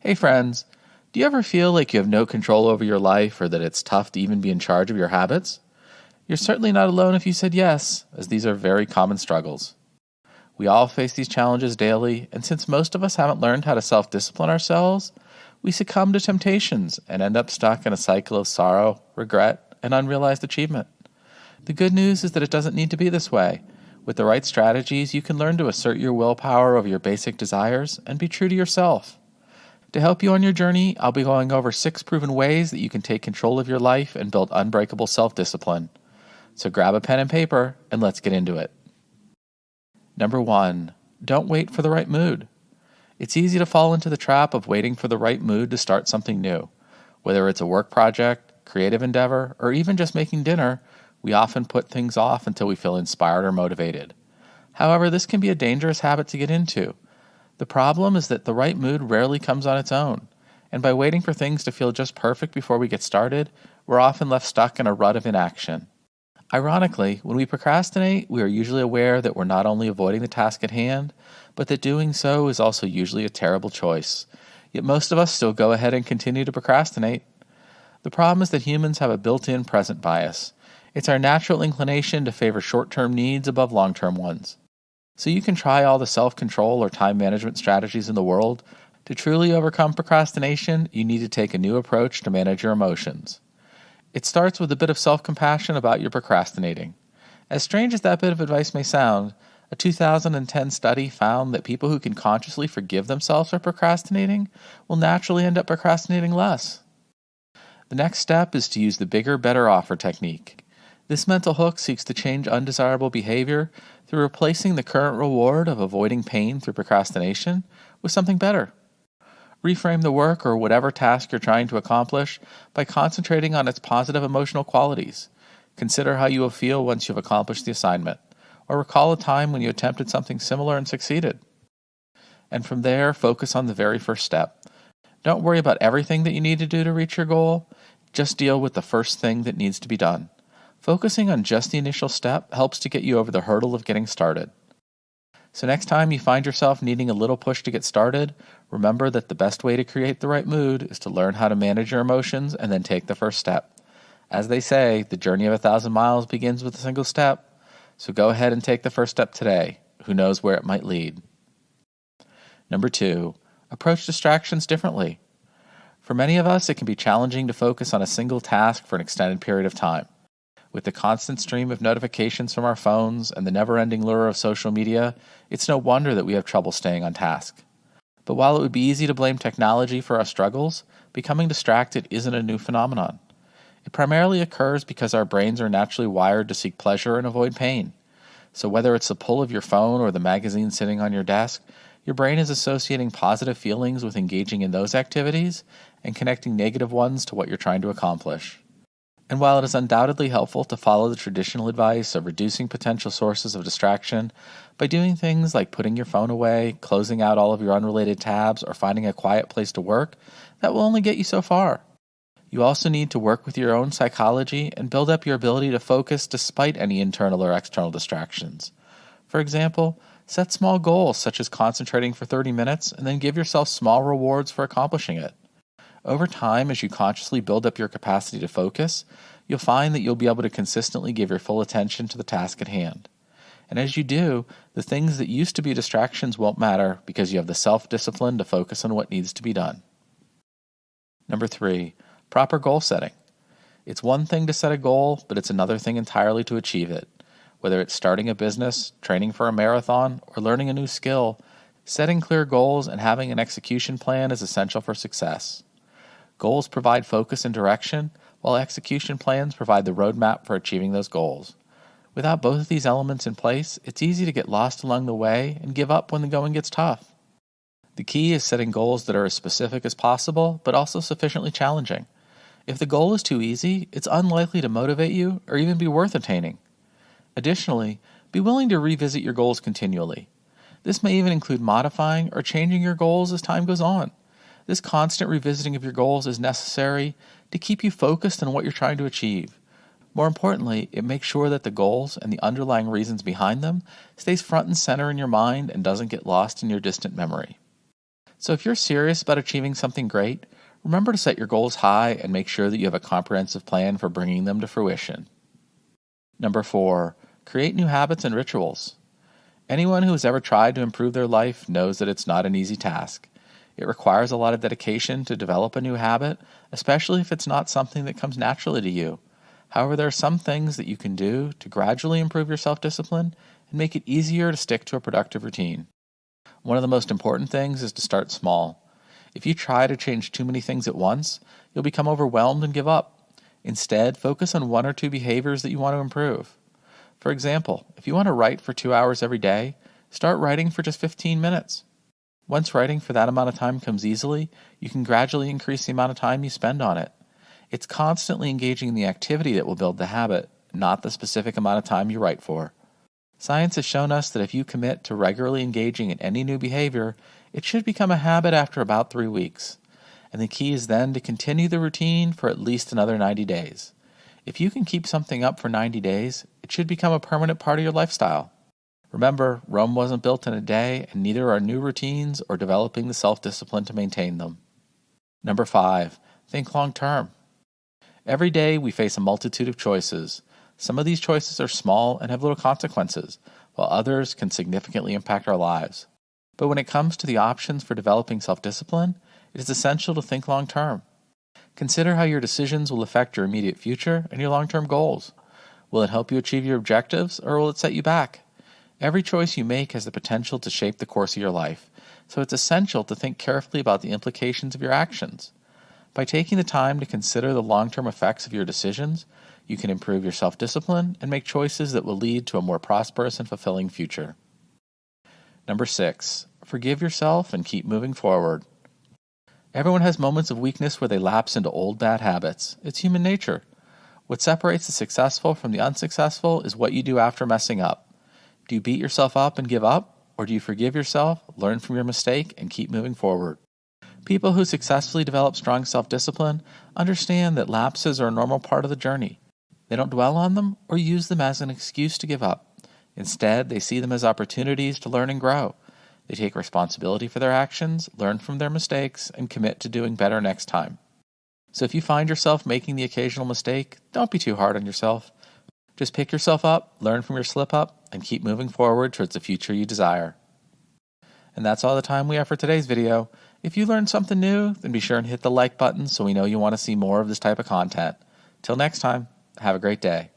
Hey friends, do you ever feel like you have no control over your life or that it's tough to even be in charge of your habits? You're certainly not alone if you said yes, as these are very common struggles. We all face these challenges daily, and since most of us haven't learned how to self-discipline ourselves, we succumb to temptations and end up stuck in a cycle of sorrow, regret, and unrealized achievement. The good news is that it doesn't need to be this way. With the right strategies, you can learn to assert your willpower over your basic desires and be true to yourself. To help you on your journey, I'll be going over 6 proven ways that you can take control of your life and build unbreakable self-discipline. So grab a pen and paper and let's get into it. Number 1, don't wait for the right mood. It's easy to fall into the trap of waiting for the right mood to start something new. Whether it's a work project, creative endeavor, or even just making dinner, we often put things off until we feel inspired or motivated. However, this can be a dangerous habit to get into. The problem is that the right mood rarely comes on its own, and by waiting for things to feel just perfect before we get started, we're often left stuck in a rut of inaction. Ironically, when we procrastinate, we are usually aware that we're not only avoiding the task at hand, but that doing so is also usually a terrible choice. Yet most of us still go ahead and continue to procrastinate. The problem is that humans have a built-in present bias. It's our natural inclination to favor short-term needs above long-term ones. So you can try all the self-control or time management strategies in the world. To truly overcome procrastination, you need to take a new approach to manage your emotions. It starts with a bit of self-compassion about your procrastinating. As strange as that bit of advice may sound, a 2010 study found that people who can consciously forgive themselves for procrastinating will naturally end up procrastinating less. The next step is to use the bigger, better offer technique. This mental hook seeks to change undesirable behavior through replacing the current reward of avoiding pain through procrastination with something better. Reframe the work or whatever task you're trying to accomplish by concentrating on its positive emotional qualities. Consider how you will feel once you've accomplished the assignment, or recall a time when you attempted something similar and succeeded. And from there, focus on the very first step. Don't worry about everything that you need to do to reach your goal. Just deal with the first thing that needs to be done. Focusing on just the initial step helps to get you over the hurdle of getting started. So next time you find yourself needing a little push to get started, remember that the best way to create the right mood is to learn how to manage your emotions and then take the first step. As they say, the journey of 1,000 miles begins with a single step. So go ahead and take the first step today. Who knows where it might lead? Number 2, approach distractions differently. For many of us, it can be challenging to focus on a single task for an extended period of time. With the constant stream of notifications from our phones and the never-ending lure of social media, it's no wonder that we have trouble staying on task. But while it would be easy to blame technology for our struggles, becoming distracted isn't a new phenomenon. It primarily occurs because our brains are naturally wired to seek pleasure and avoid pain. So whether it's the pull of your phone or the magazine sitting on your desk, your brain is associating positive feelings with engaging in those activities and connecting negative ones to what you're trying to accomplish. And while it is undoubtedly helpful to follow the traditional advice of reducing potential sources of distraction by doing things like putting your phone away, closing out all of your unrelated tabs, or finding a quiet place to work, that will only get you so far. You also need to work with your own psychology and build up your ability to focus despite any internal or external distractions. For example, set small goals such as concentrating for 30 minutes and then give yourself small rewards for accomplishing it. Over time, as you consciously build up your capacity to focus, you'll find that you'll be able to consistently give your full attention to the task at hand. And as you do, the things that used to be distractions won't matter because you have the self-discipline to focus on what needs to be done. Number 3, proper goal setting. It's one thing to set a goal, but it's another thing entirely to achieve it. Whether it's starting a business, training for a marathon, or learning a new skill, setting clear goals and having an execution plan is essential for success. Goals provide focus and direction, while execution plans provide the roadmap for achieving those goals. Without both of these elements in place, it's easy to get lost along the way and give up when the going gets tough. The key is setting goals that are as specific as possible, but also sufficiently challenging. If the goal is too easy, it's unlikely to motivate you or even be worth attaining. Additionally, be willing to revisit your goals continually. This may even include modifying or changing your goals as time goes on. This constant revisiting of your goals is necessary to keep you focused on what you're trying to achieve. More importantly, it makes sure that the goals and the underlying reasons behind them stays front and center in your mind and doesn't get lost in your distant memory. So if you're serious about achieving something great, remember to set your goals high and make sure that you have a comprehensive plan for bringing them to fruition. Number 4, create new habits and rituals. Anyone who has ever tried to improve their life knows that it's not an easy task. It requires a lot of dedication to develop a new habit, especially if it's not something that comes naturally to you. However, there are some things that you can do to gradually improve your self-discipline and make it easier to stick to a productive routine. One of the most important things is to start small. If you try to change too many things at once, you'll become overwhelmed and give up. Instead, focus on 1 or 2 behaviors that you want to improve. For example, if you want to write for 2 hours every day, start writing for just 15 minutes. Once writing for that amount of time comes easily, you can gradually increase the amount of time you spend on it. It's constantly engaging in the activity that will build the habit, not the specific amount of time you write for. Science has shown us that if you commit to regularly engaging in any new behavior, it should become a habit after about 3 weeks. And the key is then to continue the routine for at least another 90 days. If you can keep something up for 90 days, it should become a permanent part of your lifestyle. Remember, Rome wasn't built in a day, and neither are new routines or developing the self-discipline to maintain them. Number 5, think long-term. Every day we face a multitude of choices. Some of these choices are small and have little consequences, while others can significantly impact our lives. But when it comes to the options for developing self-discipline, it is essential to think long-term. Consider how your decisions will affect your immediate future and your long-term goals. Will it help you achieve your objectives, or will it set you back? Every choice you make has the potential to shape the course of your life, so it's essential to think carefully about the implications of your actions. By taking the time to consider the long-term effects of your decisions, you can improve your self-discipline and make choices that will lead to a more prosperous and fulfilling future. Number 6, forgive yourself and keep moving forward. Everyone has moments of weakness where they lapse into old bad habits. It's human nature. What separates the successful from the unsuccessful is what you do after messing up. Do you beat yourself up and give up, or do you forgive yourself, learn from your mistake, and keep moving forward? People who successfully develop strong self-discipline understand that lapses are a normal part of the journey. They don't dwell on them or use them as an excuse to give up. Instead, they see them as opportunities to learn and grow. They take responsibility for their actions, learn from their mistakes, and commit to doing better next time. So if you find yourself making the occasional mistake, don't be too hard on yourself. Just pick yourself up, learn from your slip-up, and keep moving forward towards the future you desire. And that's all the time we have for today's video. If you learned something new, then be sure and hit the like button so we know you want to see more of this type of content. Till next time, have a great day.